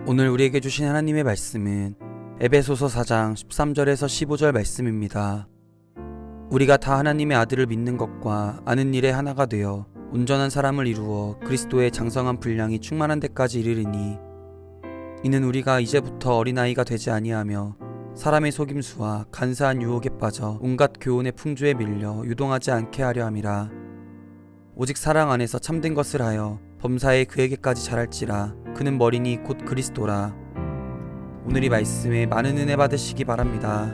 오늘 우리에게 주신 하나님의 말씀은 에베소서 4장 13절에서 15절 말씀입니다. 우리가 다 하나님의 아들을 믿는 것과 아는 일에 하나가 되어 온전한 사람을 이루어 그리스도의 장성한 분량이 충만한 데까지 이르리니 이는 우리가 이제부터 어린아이가 되지 아니하며 사람의 속임수와 간사한 유혹에 빠져 온갖 교훈의 풍조에 밀려 유동하지 않게 하려 함이라. 오직 사랑 안에서 참된 것을 하여 범사에 그에게까지 자랄지라. 그는 머리니 곧 그리스도라. 오늘 이 말씀에 많은 은혜 받으시기 바랍니다.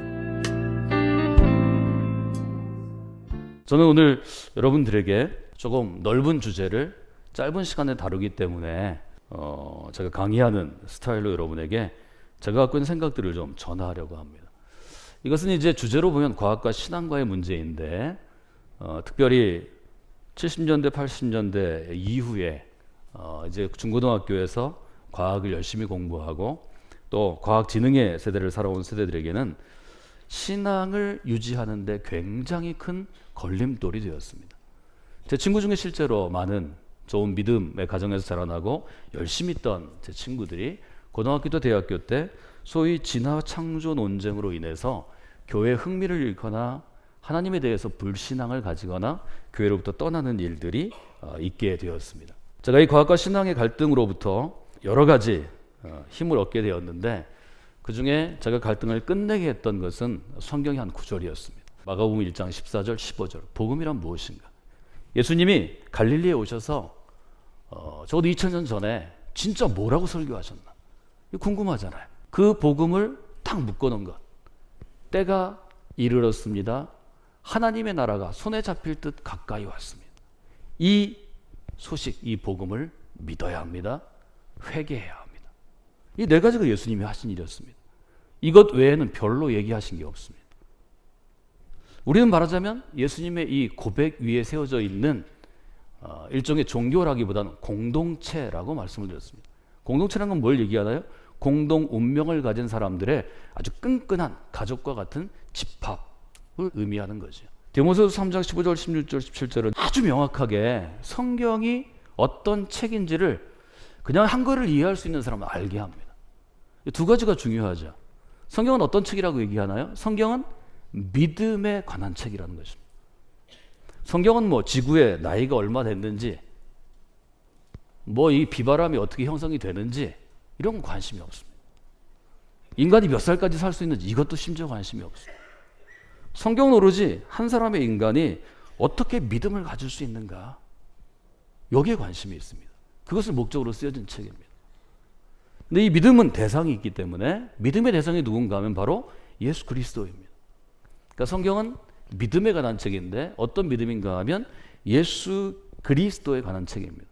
저는 오늘 여러분들에게 조금 넓은 주제를 짧은 시간에 다루기 때문에 제가 강의하는 스타일로 여러분에게 제가 갖고 있는 생각들을 좀 전하려고 합니다. 이것은 이제 주제로 보면 과학과 신앙과의 문제인데 특별히 70년대, 80년대 이후에 이제 중고등학교에서 과학을 열심히 공부하고 또 과학지능의 세대를 살아온 세대들에게는 신앙을 유지하는 데 굉장히 큰 걸림돌이 되었습니다. 제 친구 중에 실제로 많은 좋은 믿음의 가정에서 자라나고 열심히 있던 제 친구들이 고등학교 때 대학교 때 소위 진화 창조 논쟁으로 인해서 교회에 흥미를 잃거나 하나님에 대해서 불신앙을 가지거나 교회로부터 떠나는 일들이 있게 되었습니다. 제가 이 과학과 신앙의 갈등으로부터 여러 가지 힘을 얻게 되었는데 그 중에 제가 갈등을 끝내게 했던 것은 성경의 한 구절이었습니다. 마가복음 1장 14절 15절. 복음이란 무엇인가? 예수님이 갈릴리에 오셔서 적어도 2000년 전에 진짜 뭐라고 설교하셨나? 이거 궁금하잖아요. 그 복음을 딱 묶어놓은 것. 때가 이르렀습니다. 하나님의 나라가 손에 잡힐 듯 가까이 왔습니다. 이 소식, 이 복음을 믿어야 합니다. 회개해야 합니다. 이 네 가지가 예수님이 하신 일이었습니다. 이것 외에는 별로 얘기하신 게 없습니다. 우리는 말하자면 예수님의 이 고백 위에 세워져 있는 일종의 종교라기보다는 공동체라고 말씀을 드렸습니다. 공동체라는 건 뭘 얘기하나요? 공동 운명을 가진 사람들의 아주 끈끈한 가족과 같은 집합을 의미하는 거죠. 디모데후서 3장 15절, 16절, 17절은 아주 명확하게 성경이 어떤 책인지를 그냥 한글을 이해할 수 있는 사람은 알게 합니다. 이 두 가지가 중요하죠. 성경은 어떤 책이라고 얘기하나요? 성경은 믿음에 관한 책이라는 것입니다. 성경은 뭐 지구의 나이가 얼마 됐는지, 뭐 이 비바람이 어떻게 형성이 되는지 이런 건 관심이 없습니다. 인간이 몇 살까지 살 수 있는지 이것도 심지어 관심이 없습니다. 성경은 오로지 한 사람의 인간이 어떻게 믿음을 가질 수 있는가, 여기에 관심이 있습니다. 그것을 목적으로 쓰여진 책입니다. 근데 이 믿음은 대상이 있기 때문에 믿음의 대상이 누군가 하면 바로 예수 그리스도입니다. 그러니까 성경은 믿음에 관한 책인데 어떤 믿음인가 하면 예수 그리스도에 관한 책입니다.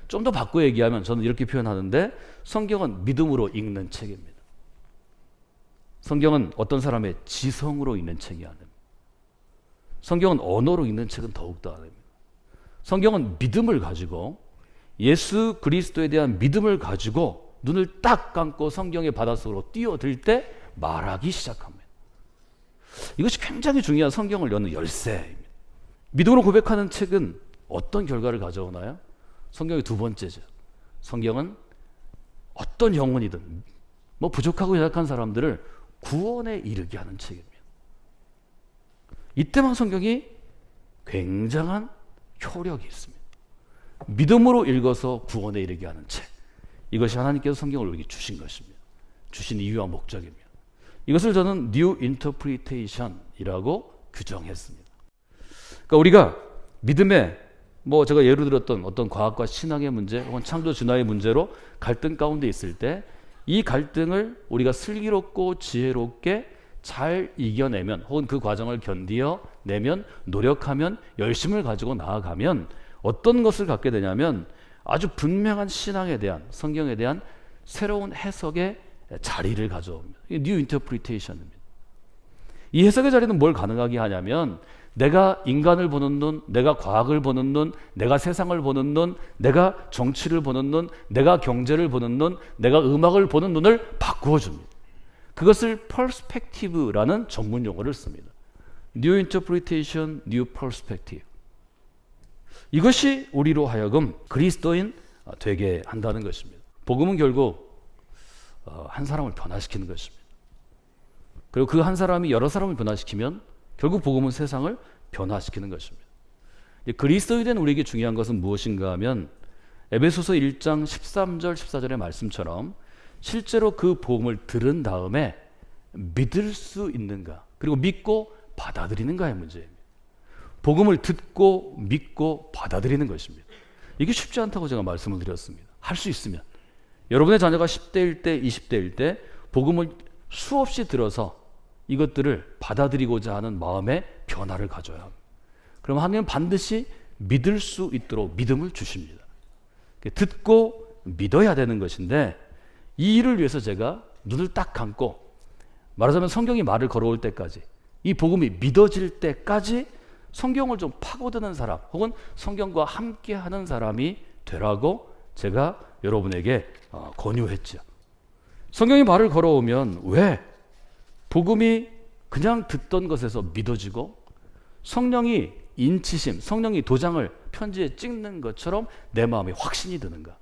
좀 더 바꿔 얘기하면 저는 이렇게 표현하는데 성경은 믿음으로 읽는 책입니다. 성경은 어떤 사람의 지성으로 읽는 책이 아닙니다. 성경은 언어로 읽는 책은 더욱더 아닙니다. 성경은 믿음을 가지고 예수 그리스도에 대한 믿음을 가지고 눈을 딱 감고 성경의 바닷속으로 뛰어들 때 말하기 시작합니다. 이것이 굉장히 중요한 성경을 여는 열쇠입니다. 믿음으로 고백하는 책은 어떤 결과를 가져오나요? 성경의 두 번째죠. 성경은 어떤 영혼이든 뭐 부족하고 연약한 사람들을 구원에 이르게 하는 책입니다. 이때만 성경이 굉장한 효력이 있습니다. 믿음으로 읽어서 구원에 이르게 하는 책. 이것이 하나님께서 성경을 우리에게 주신 것입니다. 주신 이유와 목적입니다. 이것을 저는 New Interpretation이라고 규정했습니다. 그러니까 우리가 믿음의 뭐 제가 예로 들었던 어떤 과학과 신앙의 문제 혹은 창조 진화의 문제로 갈등 가운데 있을 때 이 갈등을 우리가 슬기롭고 지혜롭게 잘 이겨내면 혹은 그 과정을 견디어내면 노력하면 열심을 가지고 나아가면 어떤 것을 갖게 되냐면 아주 분명한 신앙에 대한 성경에 대한 새로운 해석의 자리를 가져옵니다. 이게 New Interpretation입니다. 이 해석의 자리는 뭘 가능하게 하냐면 내가 인간을 보는 눈, 내가 과학을 보는 눈, 내가 세상을 보는 눈, 내가 정치를 보는 눈, 내가 경제를 보는 눈, 내가 음악을 보는 눈을 바꾸어 줍니다. 그것을 퍼스펙티브라는 전문 용어를 씁니다. New Interpretation, New Perspective. 이것이 우리로 하여금 그리스도인 되게 한다는 것입니다. 복음은 결국 한 사람을 변화시키는 것입니다. 그리고 그 한 사람이 여러 사람을 변화시키면 결국 복음은 세상을 변화시키는 것입니다. 그리스도에 대한 우리에게 중요한 것은 무엇인가 하면 에베소서 1장 13절 14절의 말씀처럼 실제로 그 복음을 들은 다음에 믿을 수 있는가, 그리고 믿고 받아들이는가의 문제입니다. 복음을 듣고 믿고 받아들이는 것입니다. 이게 쉽지 않다고 제가 말씀을 드렸습니다. 할 수 있으면 여러분의 자녀가 10대일 때 20대일 때 복음을 수없이 들어서 이것들을 받아들이고자 하는 마음의 변화를 가져야 합니다. 그럼 하나님은 반드시 믿을 수 있도록 믿음을 주십니다. 듣고 믿어야 되는 것인데 이 일을 위해서 제가 눈을 딱 감고, 말하자면 성경이 말을 걸어올 때까지, 이 복음이 믿어질 때까지 성경을 좀 파고드는 사람, 혹은 성경과 함께하는 사람이 되라고 제가 여러분에게 권유했죠. 성경이 말을 걸어오면 왜 복음이 그냥 듣던 것에서 믿어지고 성령이 인치심, 성령이 도장을 편지에 찍는 것처럼 내 마음에 확신이 드는가?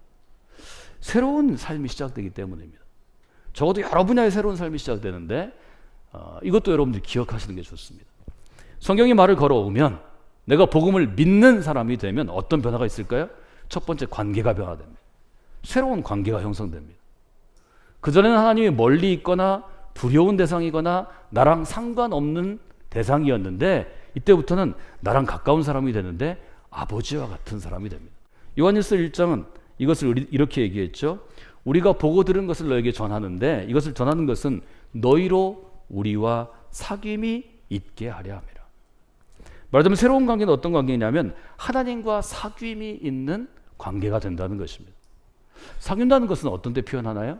새로운 삶이 시작되기 때문입니다. 적어도 여러 분야의 새로운 삶이 시작되는데 이것도 여러분들이 기억하시는 게 좋습니다. 성경이 말을 걸어오면 내가 복음을 믿는 사람이 되면 어떤 변화가 있을까요? 첫 번째, 관계가 변화됩니다. 새로운 관계가 형성됩니다. 그전에는 하나님이 멀리 있거나 두려운 대상이거나 나랑 상관없는 대상이었는데 이때부터는 나랑 가까운 사람이 되는데 아버지와 같은 사람이 됩니다. 요한일서 1장은 이것을 이렇게 얘기했죠. 우리가 보고 들은 것을 너에게 전하는데 이것을 전하는 것은 너희로 우리와 사귐이 있게 하려 함이라. 말하자면 새로운 관계는 어떤 관계냐면 하나님과 사귐이 있는 관계가 된다는 것입니다. 사귄다는 것은 어떤 때 표현하나요?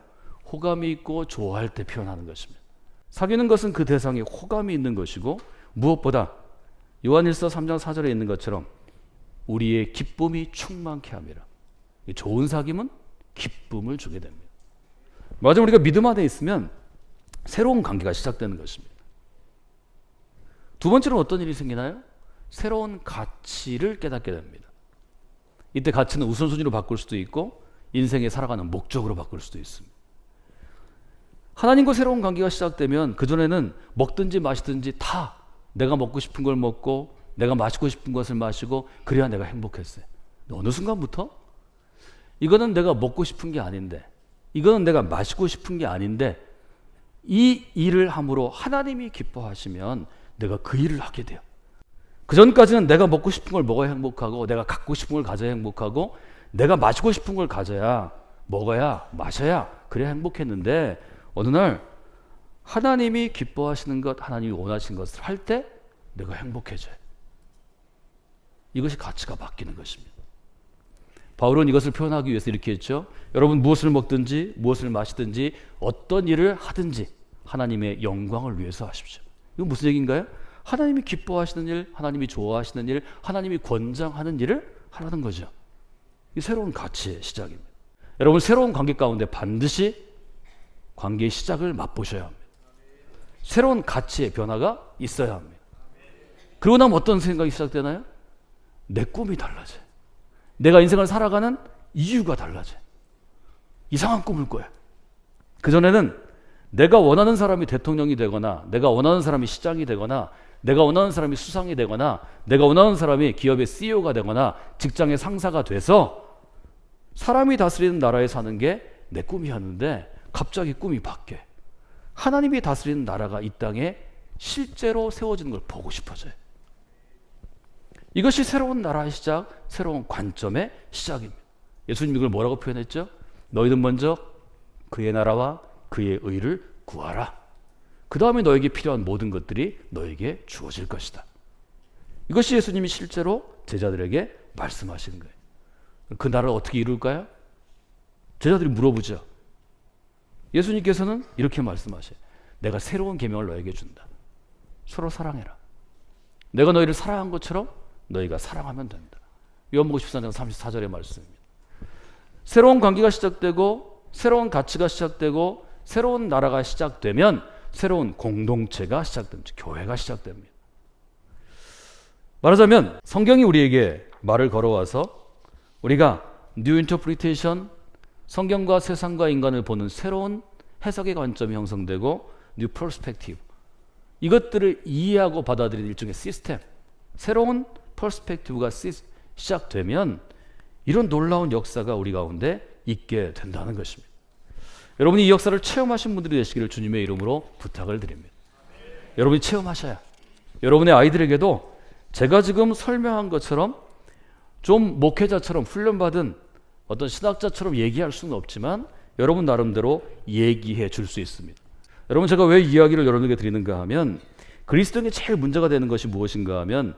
호감이 있고 좋아할 때 표현하는 것입니다. 사귀는 것은 그 대상에 호감이 있는 것이고 무엇보다 요한일서 3장 4절에 있는 것처럼 우리의 기쁨이 충만케 함이라. 좋은 사귐은 기쁨을 주게 됩니다. 맞아, 우리가 믿음 안에 있으면 새로운 관계가 시작되는 것입니다. 두 번째로 어떤 일이 생기나요? 새로운 가치를 깨닫게 됩니다. 이때 가치는 우선순위로 바꿀 수도 있고 인생에 살아가는 목적으로 바꿀 수도 있습니다. 하나님과 새로운 관계가 시작되면 그전에는 먹든지 마시든지 다 내가 먹고 싶은 걸 먹고 내가 마시고 싶은 것을 마시고 그래야 내가 행복했어요. 어느 순간부터 이거는 내가 먹고 싶은 게 아닌데, 이거는 내가 마시고 싶은 게 아닌데 이 일을 함으로 하나님이 기뻐하시면 내가 그 일을 하게 돼요. 그 전까지는 내가 먹고 싶은 걸 먹어야 행복하고 내가 갖고 싶은 걸 가져야 행복하고 내가 마시고 싶은 걸 가져야 먹어야 마셔야 그래야 행복했는데 어느 날 하나님이 기뻐하시는 것, 하나님이 원하시는 것을 할 때 내가 행복해져요. 이것이 가치가 바뀌는 것입니다. 바울은 이것을 표현하기 위해서 이렇게 했죠. 여러분 무엇을 먹든지 무엇을 마시든지 어떤 일을 하든지 하나님의 영광을 위해서 하십시오. 이건 무슨 얘기인가요? 하나님이 기뻐하시는 일, 하나님이 좋아하시는 일, 하나님이 권장하는 일을 하라는 거죠. 이 새로운 가치의 시작입니다. 여러분 새로운 관계 가운데 반드시 관계의 시작을 맛보셔야 합니다. 새로운 가치의 변화가 있어야 합니다. 그러고 나면 어떤 생각이 시작되나요? 내 꿈이 달라져요. 내가 인생을 살아가는 이유가 달라져요. 이상한 꿈을 꿔요. 그전에는 내가 원하는 사람이 대통령이 되거나 내가 원하는 사람이 시장이 되거나 내가 원하는 사람이 수상이 되거나 내가 원하는 사람이 기업의 CEO가 되거나 직장의 상사가 돼서 사람이 다스리는 나라에 사는 게 내 꿈이었는데 갑자기 꿈이 바뀌어요. 하나님이 다스리는 나라가 이 땅에 실제로 세워지는 걸 보고 싶어져요. 이것이 새로운 나라의 시작, 새로운 관점의 시작입니다. 예수님이 이걸 뭐라고 표현했죠? 너희는 먼저 그의 나라와 그의 의를 구하라. 그 다음에 너에게 필요한 모든 것들이 너에게 주어질 것이다. 이것이 예수님이 실제로 제자들에게 말씀하시는 거예요. 그 나라를 어떻게 이룰까요? 제자들이 물어보죠. 예수님께서는 이렇게 말씀하셔요. 내가 새로운 계명을 너에게 준다. 서로 사랑해라. 내가 너희를 사랑한 것처럼 너희가 사랑하면 된다. 요한복음 14장 34절의 말씀입니다. 새로운 관계가 시작되고 새로운 가치가 시작되고 새로운 나라가 시작되면 새로운 공동체가 시작됩니다. 교회가 시작됩니다. 말하자면 성경이 우리에게 말을 걸어와서 우리가 뉴 인터프리테이션, 성경과 세상과 인간을 보는 새로운 해석의 관점이 형성되고 뉴 퍼스펙티브, 이것들을 이해하고 받아들이는 일종의 시스템, 새로운 퍼스펙티브가 시작되면 이런 놀라운 역사가 우리 가운데 있게 된다는 것입니다. 여러분이 이 역사를 체험하신 분들이 되시기를 주님의 이름으로 부탁을 드립니다. 여러분이 체험하셔야 여러분의 아이들에게도 제가 지금 설명한 것처럼 좀 목회자처럼 훈련받은 어떤 신학자처럼 얘기할 수는 없지만 여러분 나름대로 얘기해 줄 수 있습니다. 여러분, 제가 왜 이야기를 여러분에게 드리는가 하면 그리스도인이 제일 문제가 되는 것이 무엇인가 하면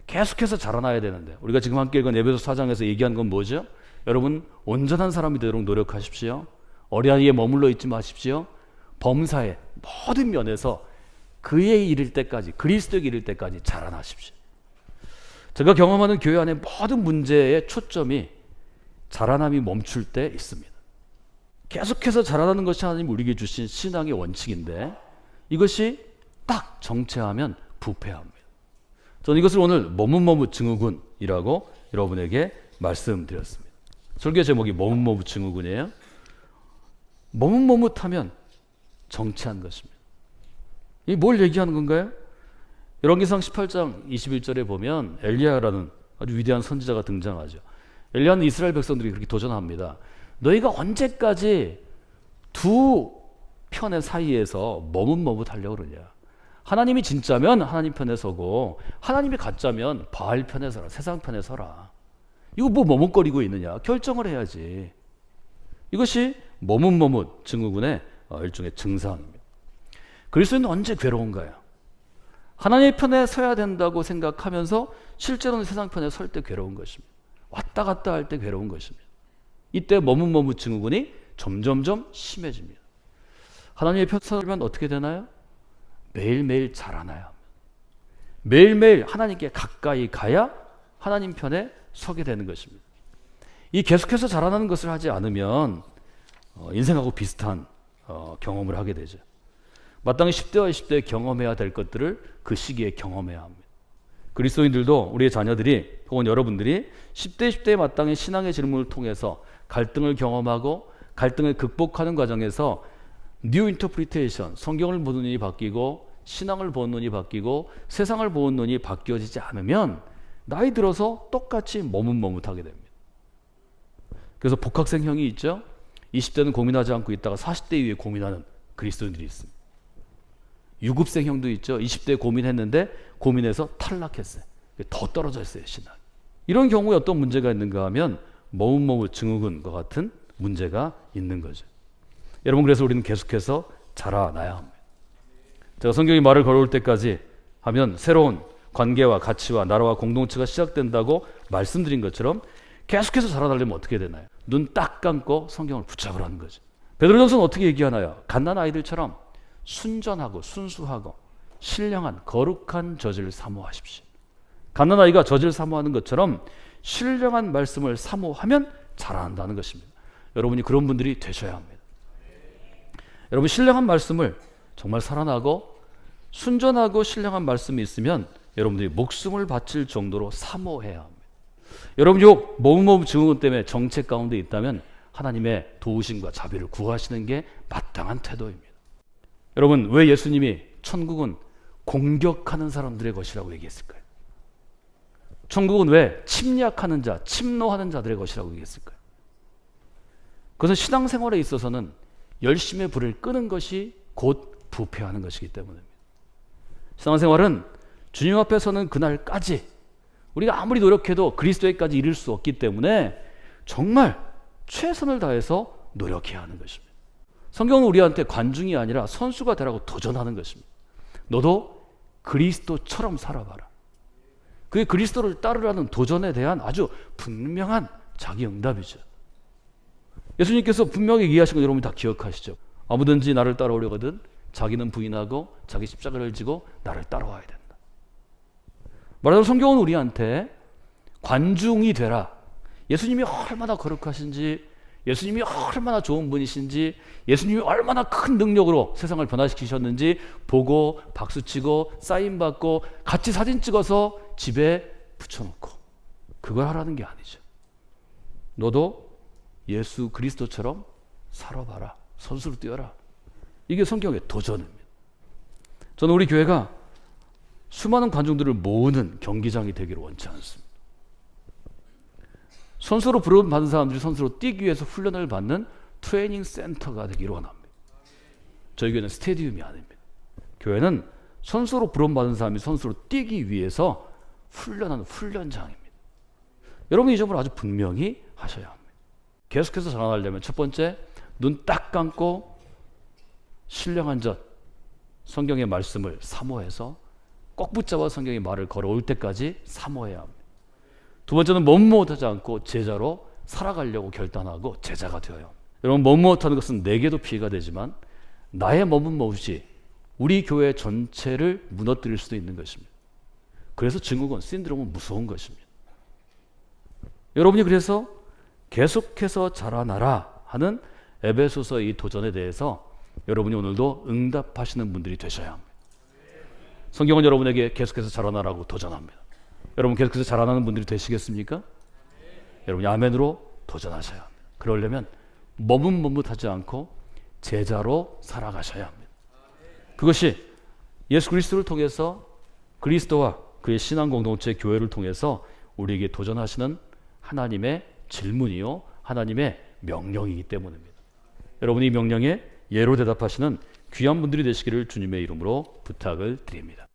계속해서 자라나야 되는데, 우리가 지금 함께 읽은 에베소 4장에서 얘기한 건 뭐죠? 여러분, 온전한 사람이 되도록 노력하십시오. 어린아이에 머물러 있지 마십시오. 범사의 모든 면에서 그에 이를 때까지, 그리스도에게 이를 때까지 자라나십시오. 제가 경험하는 교회 안의 모든 문제의 초점이 자라남이 멈출 때 있습니다. 계속해서 자라나는 것이 하나님 우리에게 주신 신앙의 원칙인데 이것이 딱 정체하면 부패합니다. 저는 이것을 오늘 머뭇머뭇 증후군이라고 여러분에게 말씀드렸습니다. 설교 제목이 머뭇머뭇 증후군이에요. 머뭇머뭇하면 정체한 것입니다. 이 뭘 얘기하는 건가요? 열왕기상 18장 21절에 보면 엘리야라는 아주 위대한 선지자가 등장하죠. 엘리야는 이스라엘 백성들이 그렇게 도전합니다. 너희가 언제까지 두 편의 사이에서 머뭇머뭇하려고 그러냐? 하나님이 진짜면 하나님 편에 서고 하나님이 가짜면 바알 편에 서라, 세상 편에 서라. 이거 뭐 머뭇거리고 있느냐? 결정을 해야지. 이것이 머뭇머뭇 증후군의 일종의 증상입니다. 그리스도인은 언제 괴로운가요? 하나님의 편에 서야 된다고 생각하면서 실제로는 세상 편에 설 때 괴로운 것입니다. 왔다 갔다 할 때 괴로운 것입니다. 이때 머뭇머뭇 증후군이 점점점 심해집니다. 하나님의 편에 서면 어떻게 되나요? 매일매일 자라나야 합니다. 매일매일 하나님께 가까이 가야 하나님 편에 서게 되는 것입니다. 이 계속해서 자라나는 것을 하지 않으면 인생하고 비슷한 경험을 하게 되죠. 마땅히 10대와 20대에 경험해야 될 것들을 그 시기에 경험해야 합니다. 그리스도인들도 우리의 자녀들이 혹은 여러분들이 10대, 20대에 마땅히 신앙의 질문을 통해서 갈등을 경험하고 갈등을 극복하는 과정에서 뉴 인터프리테이션, 성경을 보는 눈이 바뀌고 신앙을 보는 눈이 바뀌고 세상을 보는 눈이 바뀌어지지 않으면 나이 들어서 똑같이 머뭇머뭇하게 됩니다. 그래서 복학생형이 있죠. 20대는 고민하지 않고 있다가 40대 이후에 고민하는 그리스도인들이 있습니다. 유급생형도 있죠. 20대에 고민했는데 고민해서 탈락했어요. 더 떨어져 있어요, 신앙. 이런 경우에 어떤 문제가 있는가 하면 머뭇머뭇 증후군과 같은 문제가 있는 거죠. 여러분, 그래서 우리는 계속해서 자라나야 합니다. 제가 성경이 말을 걸어올 때까지 하면 새로운 관계와 가치와 나라와 공동체가 시작된다고 말씀드린 것처럼 계속해서 자라나려면 어떻게 되나요? 눈 딱 감고 성경을 붙잡으라는 거죠. 베드로전서는 어떻게 얘기하나요? 갓난아이들처럼 순전하고 순수하고 신령한 거룩한 젖을 사모하십시오. 갓난아이가 젖을 사모하는 것처럼 신령한 말씀을 사모하면 자라난다는 것입니다. 여러분이 그런 분들이 되셔야 합니다. 여러분, 신령한 말씀을 정말 사랑하고 순전하고 신령한 말씀이 있으면 여러분들이 목숨을 바칠 정도로 사모해야 합니다. 여러분, 요 머뭇머뭇 증후군 때문에 정체 가운데 있다면 하나님의 도우심과 자비를 구하시는 게 마땅한 태도입니다. 여러분, 왜 예수님이 천국은 공격하는 사람들의 것이라고 얘기했을까요? 천국은 왜 침략하는 자, 침노하는 자들의 것이라고 얘기했을까요? 그것은 신앙생활에 있어서는 열심의 불을 끄는 것이 곧 부패하는 것이기 때문입니다. 신앙생활은 주님 앞에 서는 그날까지 우리가 아무리 노력해도 그리스도에까지 이를 수 없기 때문에 정말 최선을 다해서 노력해야 하는 것입니다. 성경은 우리한테 관중이 아니라 선수가 되라고 도전하는 것입니다. 너도 그리스도처럼 살아봐라. 그게 그리스도를 따르라는 도전에 대한 아주 분명한 자기 응답이죠. 예수님께서 분명히 얘기하신 거 여러분 다 기억하시죠? 아무든지 나를 따라오려거든 자기는 부인하고 자기 십자가를 지고 나를 따라와야 된다. 말하자면 성경은 우리한테 관중이 되라. 예수님이 얼마나 거룩하신지, 예수님이 얼마나 좋은 분이신지, 예수님이 얼마나 큰 능력으로 세상을 변화시키셨는지 보고 박수치고 사인받고 같이 사진 찍어서 집에 붙여놓고 그걸 하라는 게 아니죠. 너도 예수 그리스도처럼 살아봐라. 선수로 뛰어라. 이게 성경의 도전입니다. 저는 우리 교회가 수많은 관중들을 모으는 경기장이 되기를 원치 않습니다. 선수로 부름받은 사람들이 선수로 뛰기 위해서 훈련을 받는 트레이닝 센터가 되기를 원합니다. 저희 교회는 스테디움이 아닙니다. 교회는 선수로 부름받은 사람이 선수로 뛰기 위해서 훈련하는 훈련장입니다. 여러분 이 점을 아주 분명히 하셔야 합니다. 계속해서 자라나려면 첫 번째, 눈 딱 감고 신령한 젖 성경의 말씀을 사모해서 꼭 붙잡아 성경의 말을 걸어올 때까지 사모해야 합니다. 두 번째는 멋모하지 않고 제자로 살아가려고 결단하고 제자가 되어야 합니다. 여러분 멋모하는 것은 내게도 피해가 되지만 나의 멋모시 우리 교회 전체를 무너뜨릴 수도 있는 것입니다. 그래서 증후군, 신드롬은 무서운 것입니다. 여러분이 그래서 계속해서 자라나라 하는 에베소서 이 도전에 대해서 여러분이 오늘도 응답하시는 분들이 되셔야 합니다. 성경은 여러분에게 계속해서 자라나라고 도전합니다. 여러분 계속해서 자라나는 분들이 되시겠습니까? 여러분이 아멘으로 도전하셔야 합니다. 그러려면 머뭇머뭇하지 않고 제자로 살아가셔야 합니다. 그것이 예수 그리스도를 통해서 그리스도와 그의 신앙 공동체 교회를 통해서 우리에게 도전하시는 하나님의 질문이요 하나님의 명령이기 때문입니다. 여러분이 이 명령에 예로 대답하시는 귀한 분들이 되시기를 주님의 이름으로 부탁을 드립니다.